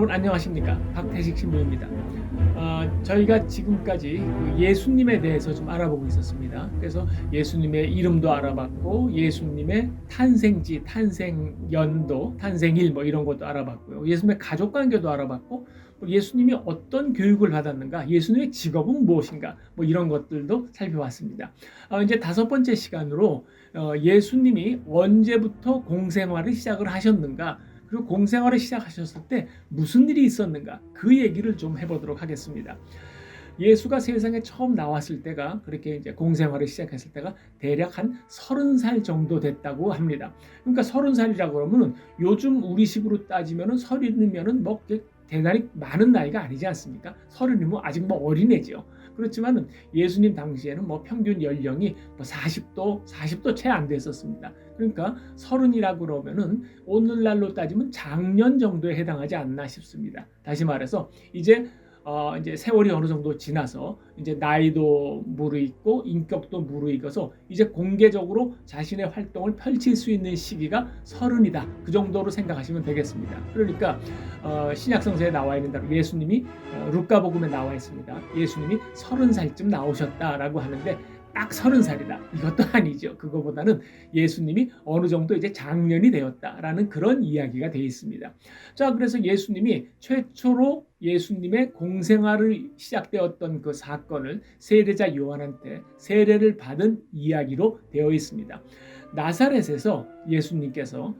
여러분 안녕하십니까? 박태식 신부입니다. 저희가 지금까지 그 예수님에 대해서 좀 알아보고 있었습니다. 그래서 예수님의 이름도 알아봤고 예수님의 탄생지, 탄생연도, 탄생일 뭐 이런 것도 알아봤고요. 예수님의 가족관계도 알아봤고 예수님이 어떤 교육을 받았는가, 예수님의 직업은 무엇인가 뭐 이런 것들도 살펴봤습니다. 이제 5번째 시간으로 예수님이 언제부터 공생활을 시작을 하셨는가, 그리고 공생활을 시작하셨을 때 무슨 일이 있었는가, 그 얘기를 좀 해보도록 하겠습니다. 예수가 세상에 처음 나왔을 때가, 그렇게 이제 공생활을 시작했을 때가 대략 한 30살 정도 됐다고 합니다. 그러니까 30살이라고 그러면 요즘 우리식으로 따지면은 30이면은 뭐 대단히 많은 나이가 아니지 않습니까? 30이면 아직 뭐 어린애죠. 그렇지만 예수님 당시에는 뭐 평균 연령이 뭐 40도 채 안 됐었습니다. 그러니까 30이라고 그러면은 오늘날로 따지면 장년 정도에 해당하지 않나 싶습니다. 다시 말해서 이제 세월이 어느 정도 지나서 이제 나이도 무르익고 인격도 무르익어서 이제 공개적으로 자신의 활동을 펼칠 수 있는 시기가 30이다. 그 정도로 생각하시면 되겠습니다. 그러니까 신약성서에 나와 있는 대로 예수님이 루카복음에 나와 있습니다. 예수님이 30살쯤 나오셨다라고 하는데 딱 30살이다. 이것도 아니죠. 그거보다는 예수님이 어느 정도 이제 장년이 되었다라는 그런 이야기가 되어 있습니다. 자, 그래서 예수님이 최초로 예수님의 공생활을 시작되었던 그 사건을 세례자 요한한테 세례를 받은 이야기로 되어 있습니다. 나사렛에서 예수님께서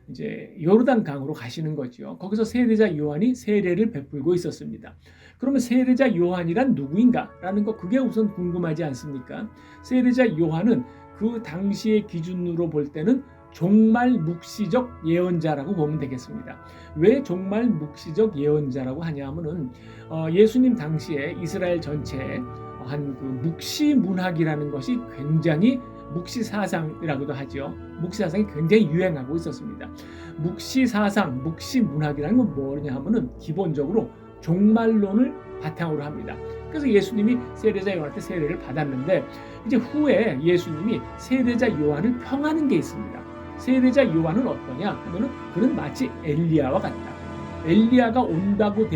이제 요르단 강으로 가시는 거죠. 거기서 세례자 요한이 세례를 베풀고 있었습니다. 그러면 세례자 요한이란 누구인가라는 거, 그게 우선 궁금하지 않습니까? 세례자 요한은 그 당시의 기준으로 볼 때는 종말 묵시적 예언자라고 보면 되겠습니다. 왜 종말 묵시적 예언자라고 하냐면은 예수님 당시에 이스라엘 전체에 한 그 묵시 문학이라는 것이 굉장히, 묵시 사상이라고도 하죠. 묵시 사상이 굉장히 유행하고 있었습니다. 묵시 사상, 묵시 문학이라는 건 뭐냐 하면은 기본적으로 종말론을 바탕으로 합니다. 그래서 예수님이 세례자 요한한테 세례를 받았는데, 이제 후에 예수님이 세례자 요한을 평하는 게 있습니다. 세례자 요한은 어떠냐 하면은 그는 마치 엘리야와 같다. 엘리야가 온다고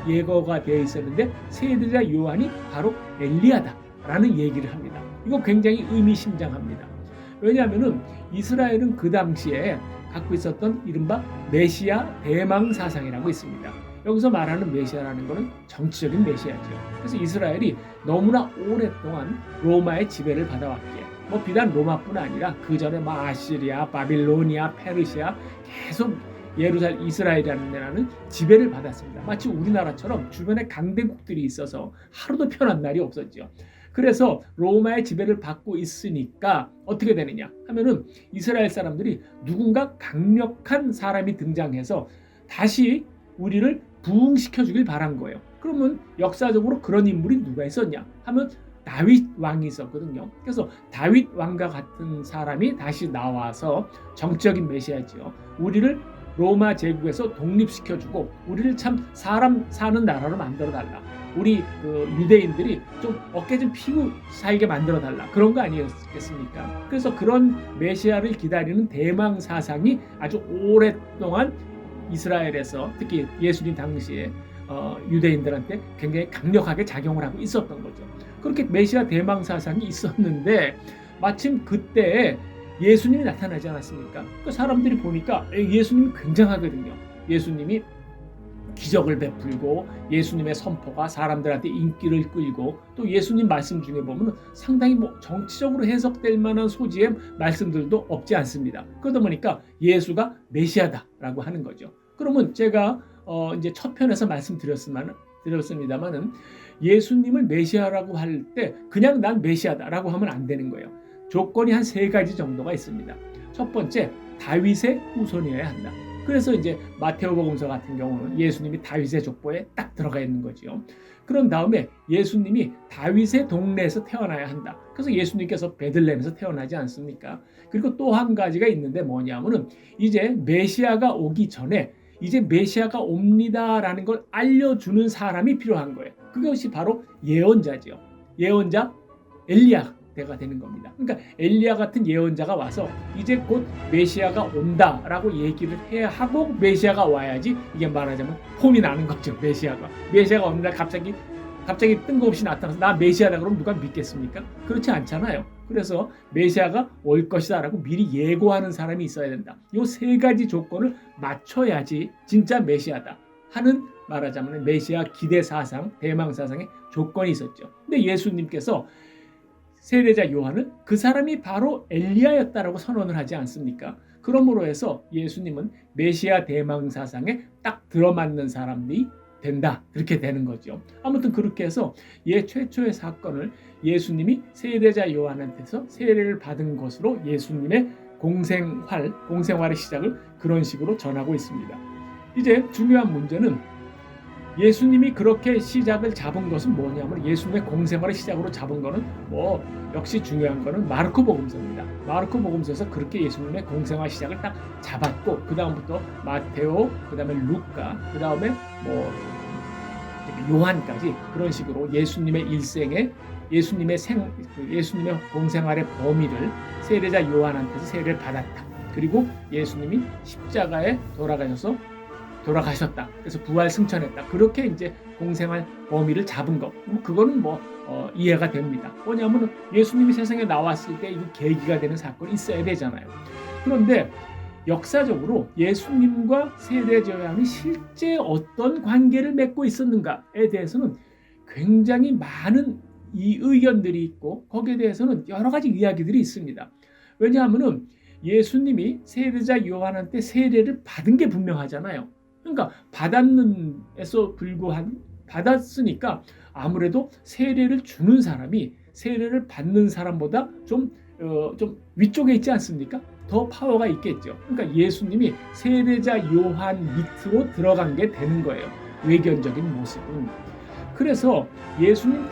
예고가 되어 있었는데 세례자 요한이 바로 엘리야다라는 얘기를 합니다. 이거 굉장히 의미심장합니다. 왜냐하면은 이스라엘은 그 당시에 갖고 있었던 이른바 메시아 대망 사상이라고 있습니다. 여기서 말하는 메시아라는 것은 정치적인 메시아죠. 그래서 이스라엘이 너무나 오랫동안 로마의 지배를 받아왔기에, 뭐 비단 로마뿐 아니라 그 전에 뭐 아시리아, 바빌로니아, 페르시아, 계속 이스라엘이라는 데는 지배를 받았습니다. 마치 우리나라처럼 주변에 강대국들이 있어서 하루도 편한 날이 없었죠. 그래서 로마의 지배를 받고 있으니까 어떻게 되느냐 하면은 이스라엘 사람들이 누군가 강력한 사람이 등장해서 다시 우리를 부흥시켜 주길 바란 거예요. 그러면 역사적으로 그런 인물이 누가 있었냐 하면 다윗 왕이 있었거든요. 그래서 다윗 왕과 같은 사람이 다시 나와서 정치적인 메시아지요. 우리를 로마 제국에서 독립시켜주고 우리를 참 사람 사는 나라로 만들어달라. 우리 그 유대인들이 좀 어깨 좀 피고 살게 만들어달라. 그런 거 아니었겠습니까? 그래서 그런 메시아를 기다리는 대망 사상이 아주 오랫동안 이스라엘에서, 특히 예수님 당시에 유대인들한테 굉장히 강력하게 작용을 하고 있었던 거죠. 그렇게 메시아 대망 사상이 있었는데 마침 그때 예수님이 나타나지 않았습니까? 그 사람들이 보니까 예수님이 굉장하거든요. 예수님이 기적을 베풀고 예수님의 선포가 사람들한테 인기를 끌고, 또 예수님 말씀 중에 보면 상당히 뭐 정치적으로 해석될 만한 소지의 말씀들도 없지 않습니다. 그러다 보니까 예수가 메시아다라고 하는 거죠. 그러면 제가 이제 첫 편에서 말씀드렸습니다만은 예수님을 메시아라고 할 때 그냥 난 메시아다라고 하면 안 되는 거예요. 조건이 한 3가지 정도가 있습니다. 첫 번째, 다윗의 후손이어야 한다. 그래서 이제 마테오복음서 같은 경우는 예수님이 다윗의 족보에 딱 들어가 있는 거죠. 그런 다음에 예수님이 다윗의 동네에서 태어나야 한다. 그래서 예수님께서 베들레헴에서 태어나지 않습니까? 그리고 또 한 가지가 있는데 뭐냐면은 이제 메시아가 오기 전에 이제 메시아가 옵니다라는 걸 알려주는 사람이 필요한 거예요. 그것이 바로 예언자죠. 예언자 엘리야. 때가 되는 겁니다. 그러니까 엘리야 같은 예언자가 와서 이제 곧 메시아가 온다라고 얘기를 해야 하고 메시아가 와야지 이게 말하자면 폼이 나는 거죠. 메시아가 어느 날 갑자기 뜬금없이 나타나서 나 메시아다 그러면 누가 믿겠습니까? 그렇지 않잖아요. 그래서 메시아가 올 것이다라고 미리 예고하는 사람이 있어야 된다. 이 세 가지 조건을 맞춰야지 진짜 메시아다 하는 말하자면 메시아 기대 사상, 대망 사상의 조건이 있었죠. 근데 예수님께서 세례자 요한은 그 사람이 바로 엘리야였다라고 선언을 하지 않습니까? 그러므로 해서 예수님은 메시아 대망 사상에 딱 들어맞는 사람이 된다. 그렇게 되는 거죠. 아무튼 그렇게 해서 최초의 사건을 예수님이 세례자 요한한테서 세례를 받은 것으로 예수님의 공생활의 시작을 그런 식으로 전하고 있습니다. 이제 중요한 문제는 예수님이 그렇게 시작을 잡은 것은 뭐냐면 예수님의 공생활의 시작으로 잡은 거는 역시 중요한 거는 마르코 복음서입니다. 마르코 복음서에서 그렇게 예수님의 공생활 시작을 딱 잡았고 그 다음부터 마테오, 그 다음에 루카, 그 다음에 요한까지 그런 식으로 예수님의 일생에 예수님의 공생활의 범위를 세례자 요한한테서 세례를 받았다. 그리고 예수님이 십자가에 돌아가셨다. 그래서 부활 승천했다. 그렇게 이제 공생활 범위를 잡은 것. 그거는 이해가 됩니다. 뭐냐면 예수님이 세상에 나왔을 때 이거 계기가 되는 사건이 있어야 되잖아요. 그런데 역사적으로 예수님과 세례자 요한이 실제 어떤 관계를 맺고 있었는가에 대해서는 굉장히 많은 이 의견들이 있고 거기에 대해서는 여러 가지 이야기들이 있습니다. 왜냐하면 예수님이 세례자 요한한테 세례를 받은 게 분명하잖아요. 그러니까 받았으니까 아무래도 세례를 주는 사람이 세례를 받는 사람보다 좀 위쪽에 있지 않습니까? 더 파워가 있겠죠. 그러니까 예수님이 세례자 요한 밑으로 들어간 게 되는 거예요. 외견적인 모습은. 그래서 예수님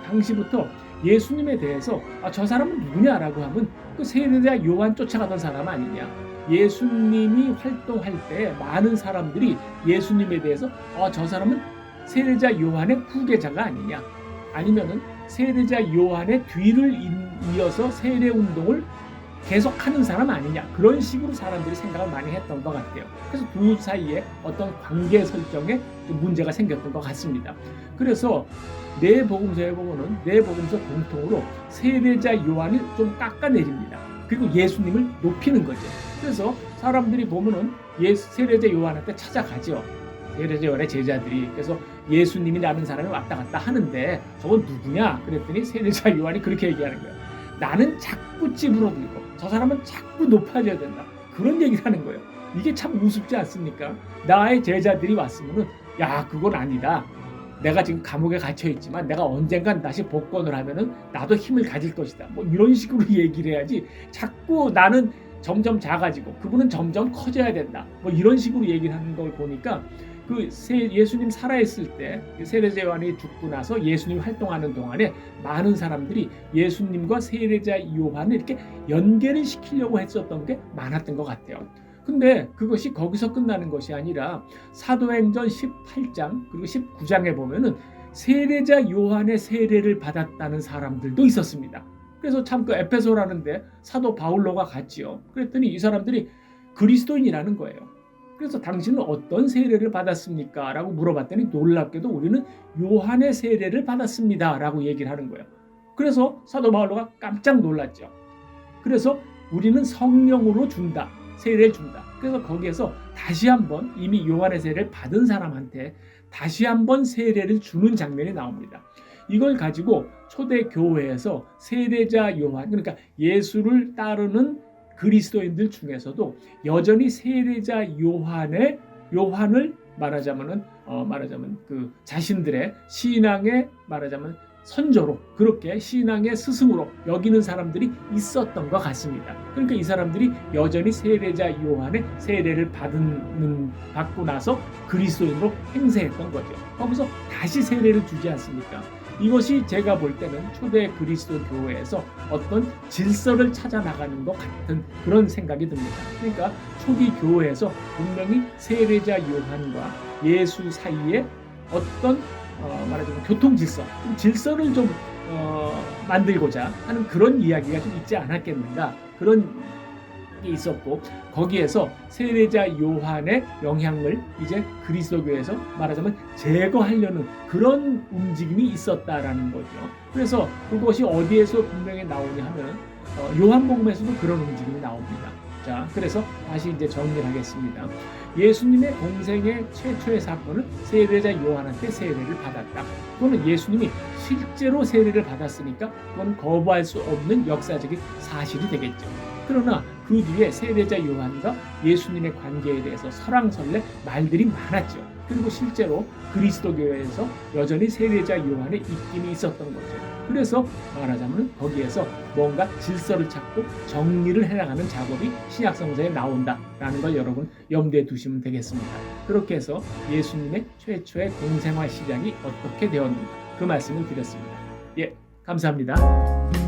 당시부터 예수님에 대해서 저 사람은 누구냐라고 하면 그 세례자 요한 쫓아가던 사람 아니냐. 예수님이 활동할 때 많은 사람들이 예수님에 대해서 저 사람은 세례자 요한의 후계자가 아니냐. 아니면은 세례자 요한의 뒤를 이어서 세례 운동을 계속하는 사람 아니냐. 그런 식으로 사람들이 생각을 많이 했던 것 같아요. 그래서 두 사이에 어떤 관계 설정에 좀 문제가 생겼던 것 같습니다. 그래서 네 복음서에 보면은 네 복음서 공통으로 세례자 요한을 좀 깎아내립니다. 그리고 예수님을 높이는 거죠. 그래서 사람들이 보면은 세례자 요한한테 찾아가죠. 세례자 요한의 제자들이. 그래서 예수님이라는 사람이 왔다 갔다 하는데 저건 누구냐? 그랬더니 세례자 요한이 그렇게 얘기하는 거예요. 나는 자꾸 찌부러들고 저 사람은 자꾸 높아져야 된다. 그런 얘기를 하는 거예요. 이게 참 우습지 않습니까? 나의 제자들이 왔으면은 그건 아니다. 내가 지금 감옥에 갇혀 있지만 내가 언젠간 다시 복권을 하면은 나도 힘을 가질 것이다. 이런 식으로 얘기를 해야지. 자꾸 나는 점점 작아지고 그분은 점점 커져야 된다. 이런 식으로 얘기를 하는 걸 보니까 예수님 살아있을 때 세례자 요한이 죽고 나서 예수님 활동하는 동안에 많은 사람들이 예수님과 세례자 요한을 이렇게 연계를 시키려고 했었던 게 많았던 것 같아요. 근데 그것이 거기서 끝나는 것이 아니라 사도행전 18장 그리고 19장에 보면은 세례자 요한의 세례를 받았다는 사람들도 있었습니다. 그래서 참 에페소라는데 사도 바울로가 갔지요. 그랬더니 이 사람들이 그리스도인이라는 거예요. 그래서 당신은 어떤 세례를 받았습니까? 라고 물어봤더니 놀랍게도 우리는 요한의 세례를 받았습니다. 라고 얘기를 하는 거예요. 그래서 사도 바울로가 깜짝 놀랐죠. 그래서 우리는 성령으로 세례를 준다. 그래서 거기에서 다시 한번 이미 요한의 세례를 받은 사람한테 다시 한번 세례를 주는 장면이 나옵니다. 이걸 가지고 초대 교회에서 세례자 요한, 그러니까 예수를 따르는 그리스도인들 중에서도 여전히 세례자 요한을 말하자면 그 자신들의 신앙의 말하자면 선조로 그렇게 신앙의 스승으로 여기는 사람들이 있었던 것 같습니다. 그러니까 이 사람들이 여전히 세례자 요한의 세례를 받고 나서 그리스도인으로 행세했던 거죠. 거기서 다시 세례를 주지 않습니까? 이것이 제가 볼 때는 초대 그리스도 교회에서 어떤 질서를 찾아 나가는 것 같은 그런 생각이 듭니다. 그러니까 초기 교회에서 분명히 세례자 요한과 예수 사이에 어떤 말하자면 교통 질서, 질서를 좀 만들고자 하는 그런 이야기가 좀 있지 않았겠는가, 그런 게 있었고, 거기에서 세례자 요한의 영향을 이제 그리스도교에서 말하자면 제거하려는 그런 움직임이 있었다라는 거죠. 그래서 그것이 어디에서 분명히 나오냐 하면 요한복음에서도 그런 움직임이 나옵니다. 자, 그래서 다시 이제 정리를 하겠습니다. 예수님의 공생의 최초의 사건은 세례자 요한한테 세례를 받았다. 그거는 예수님이 실제로 세례를 받았으니까 그건 거부할 수 없는 역사적인 사실이 되겠죠. 그러나 그 뒤에 세례자 요한과 예수님의 관계에 대해서 설왕설래 말들이 많았죠. 그리고 실제로 그리스도교회에서 여전히 세례자 요한의 입김이 있었던 거죠. 그래서 말하자면 거기에서 뭔가 질서를 찾고 정리를 해나가는 작업이 신약성서에 나온다라는 걸 여러분 염두에 두시면 되겠습니다. 그렇게 해서 예수님의 최초의 공생활 시작이 어떻게 되었는가, 그 말씀을 드렸습니다. 예, 감사합니다.